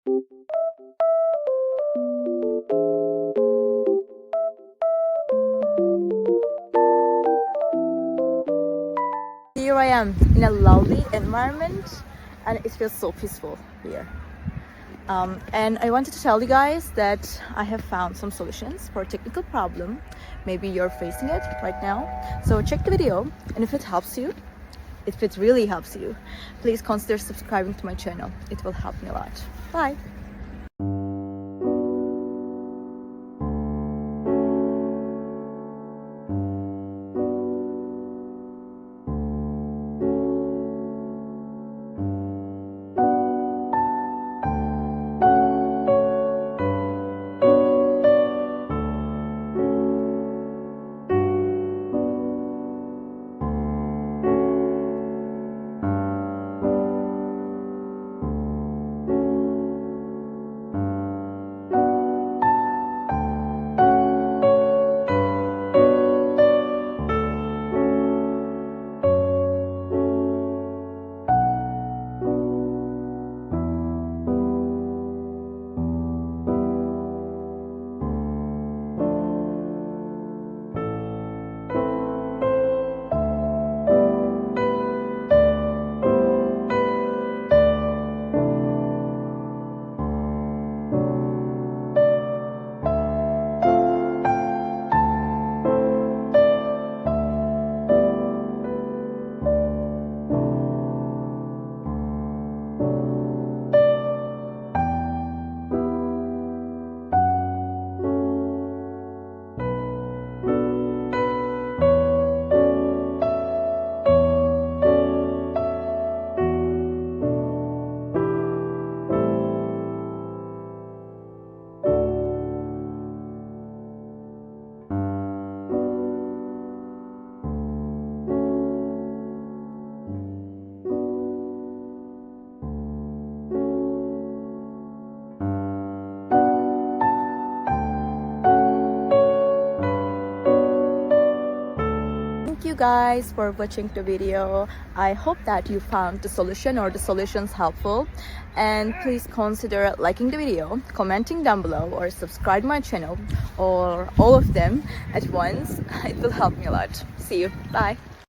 Here I am in a lovely environment and it feels so peaceful here. And I wanted to tell you guys that I have found some solutions for a technical problem. Maybe you're facing it right now. So check the video, and if it helps you, if it really helps you, please consider subscribing to my channel. It will help me a lot. Bye. Thank you guys for watching the video. I hope that you found the solution or the solutions helpful, and please consider liking the video, commenting down below, or subscribe my channel, or all of them at once. It will help me a lot. See you. Bye.